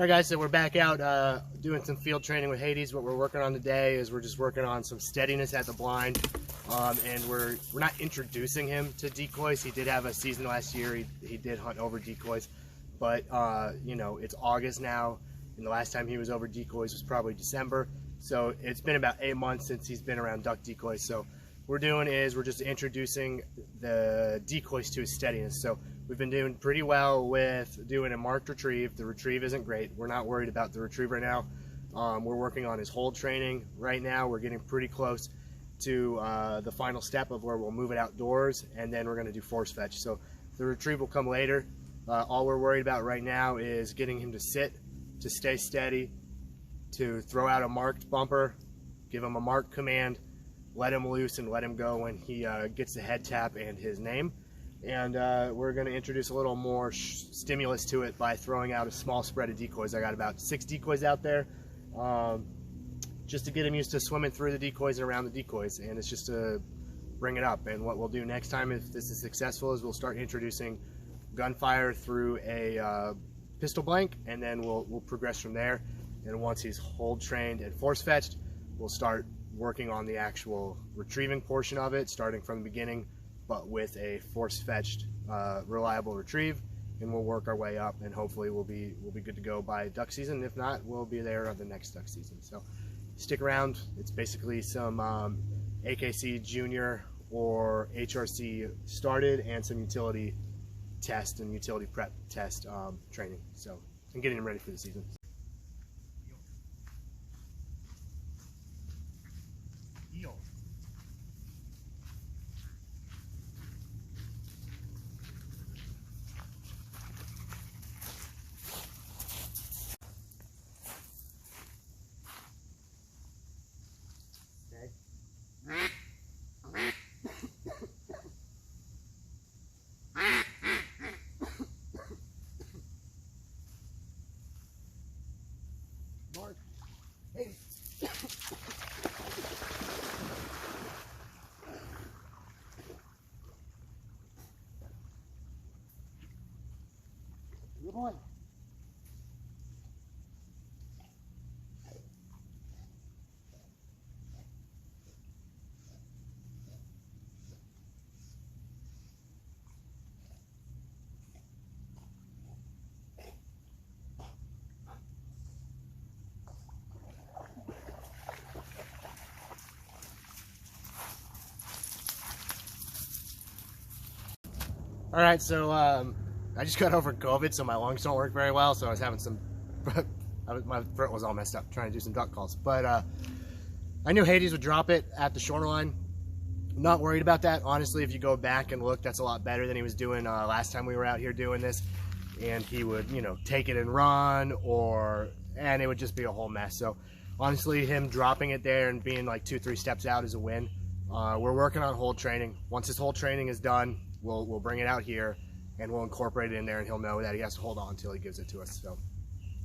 All right, guys, so we're back out doing some field training with Hades. What we're working on today is we're just working on some steadiness at the blind, and we're not introducing him to decoys. He did have a season last year. He did hunt over decoys, but you know, it's August now, and the last time he was over decoys was probably December. So it's been about 8 months since he's been around duck decoys. So what we're doing is we're just introducing the decoys to his steadiness. So we've been doing pretty well with doing a marked retrieve. The retrieve isn't great. We're not worried about the retrieve right now. We're working on his hold training right now. We're getting pretty close to the final step of where we'll move it outdoors, and then we're going to do force fetch. So the retrieve will come later. All we're worried about right now is getting him to sit, to stay steady, to throw out a marked bumper, give him a marked command, let him loose and let him go when he gets the head tap and his name. And we're going to introduce a little more stimulus to it by throwing out a small spread of decoys. I got about 6 decoys out there, just to get him used to swimming through the decoys and around the decoys, and it's just to bring it up. And what we'll do next time, if this is successful, is we'll start introducing gunfire through a pistol blank, and then we'll progress from there. And once he's hold trained and force fetched, we'll start working on the actual retrieving portion of it, starting from the beginning, but with a force-fetched, reliable retrieve, and we'll work our way up, and hopefully we'll be good to go by duck season. If not, we'll be there on the next duck season. So stick around. It's basically some AKC junior or HRC started, and some utility test and utility prep test training. So, and getting them ready for the season. Mark, hey. Good boy. All right, so I just got over COVID, so my lungs don't work very well, so I was having some, my throat was all messed up trying to do some duck calls. But I knew Hades would drop it at the shoreline. I'm not worried about that. Honestly, if you go back and look, that's a lot better than he was doing last time we were out here doing this. And he would, you know, take it and run, and it would just be a whole mess. So honestly, him dropping it there and being like 2-3 steps out is a win. We're working on hold training. Once his hold training is done, we'll bring it out here, and we'll incorporate it in there, and he'll know that he has to hold on until he gives it to us. So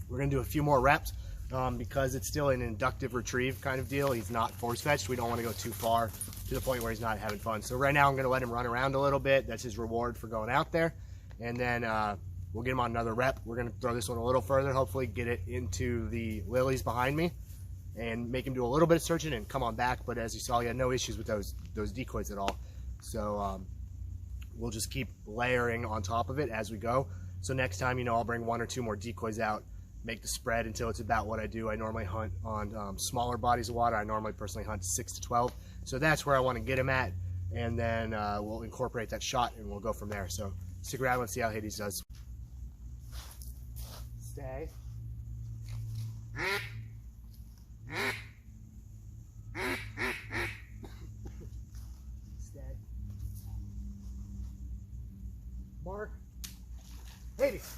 we're going to do a few more reps because it's still an inductive retrieve kind of deal. He's not force fetched. We don't want to go too far to the point where he's not having fun. So right now I'm going to let him run around a little bit. That's his reward for going out there. And then we'll get him on another rep. We're going to throw this one a little further, hopefully get it into the lilies behind me and make him do a little bit of searching and come on back. But as you saw, he had no issues with those decoys at all. So we'll just keep layering on top of it as we go. So next time, you know, I'll bring 1 or 2 more decoys out, make the spread until it's about what I do. I normally hunt on smaller bodies of water. I normally personally hunt 6 to 12. So that's where I want to get him at. And then we'll incorporate that shot and we'll go from there. So stick around and see how Hades does. Stay. Mark, Hades.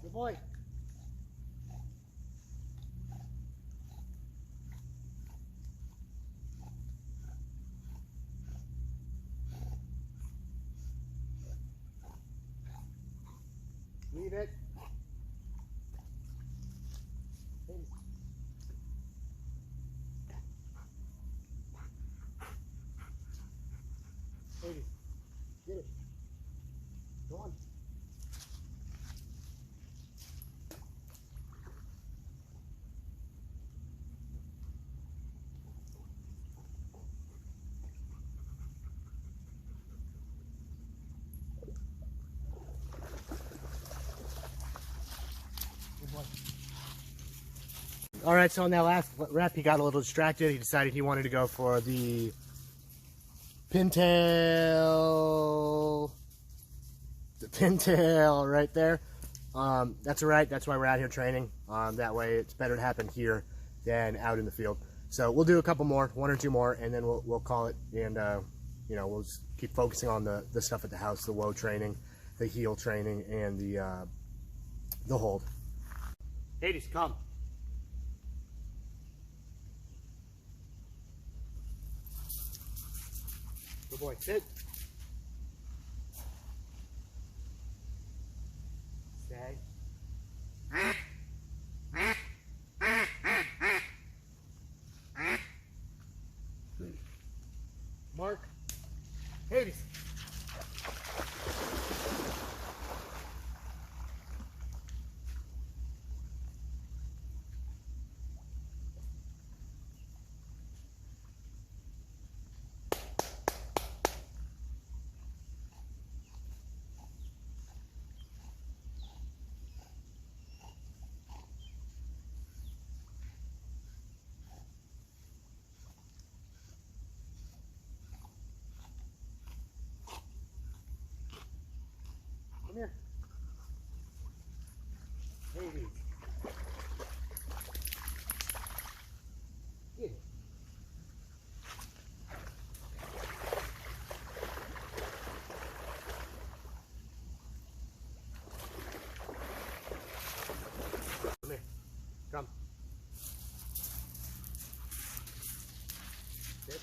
Good boy. Leave it. All right, so on that last rep, he got a little distracted. He decided he wanted to go for the pintail. The pintail right there. That's all right. That's why we're out here training. That way it's better to happen here than out in the field. So we'll do a couple more, 1 or 2 more, and then we'll call it. And you know, we'll just keep focusing on the stuff at the house, the woe training, the heel training, and the hold. Hades, come. Good boy. Sit. Stay. Mark. Hades. Come here. Hades. Get it. Come here. Come. Sit.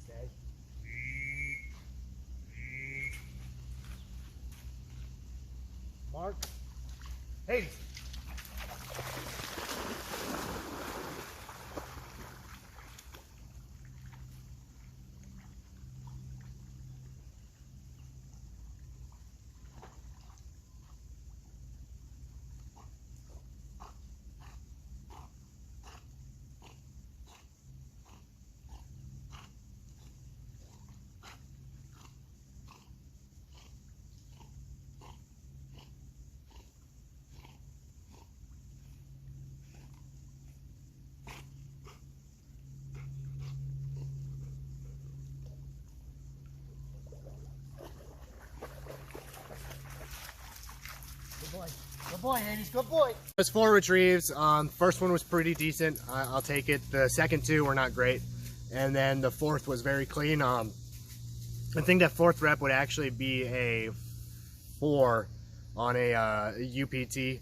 Stay. Mark. Hades. Good boy. Good boy, Hades. Good boy. There's 4 retrieves. First one was pretty decent. I'll take it. The second 2 were not great. And then the 4th was very clean. I think that 4th rep would actually be a 4 on a UPT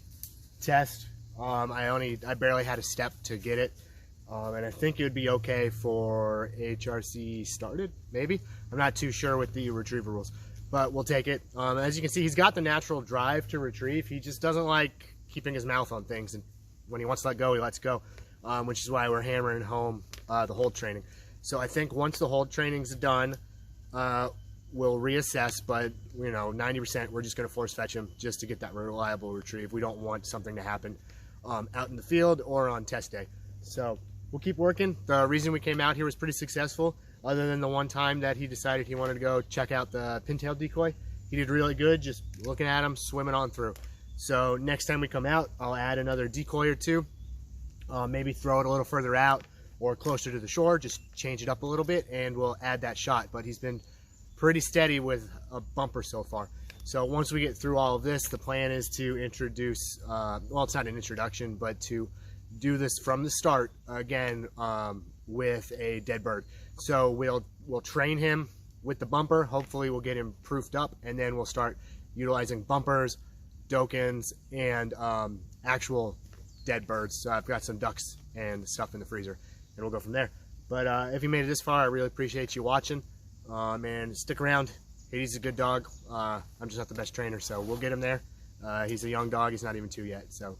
test. I barely had a step to get it. And I think it would be okay for HRC started, maybe. I'm not too sure with the retriever rules, but we'll take it. As you can see, he's got the natural drive to retrieve. He just doesn't like keeping his mouth on things, and when he wants to let go, he lets go, which is why we're hammering home the hold training. So I think once the hold training's done, we'll reassess, but you know, 90% we're just going to force fetch him just to get that reliable retrieve. We don't want something to happen out in the field or on test day. So we'll keep working. The reason we came out here was pretty successful, other than the one time that he decided he wanted to go check out the pintail decoy. He did really good just looking at him, swimming on through. So next time we come out, I'll add another decoy or 2, maybe throw it a little further out or closer to the shore, just change it up a little bit, and we'll add that shot. But he's been pretty steady with a bumper so far. So once we get through all of this, the plan is to introduce, well, it's not an introduction, but to do this from the start again with a dead bird. So we'll train him with the bumper. Hopefully we'll get him proofed up, and then we'll start utilizing bumpers, dokens, and actual dead birds. So I've got some ducks and stuff in the freezer, and we'll go from there. But if you made it this far, I really appreciate you watching, and stick around. Hades is a good dog. I'm just not the best trainer, so we'll get him there. He's a young dog. He's not even 2 yet, so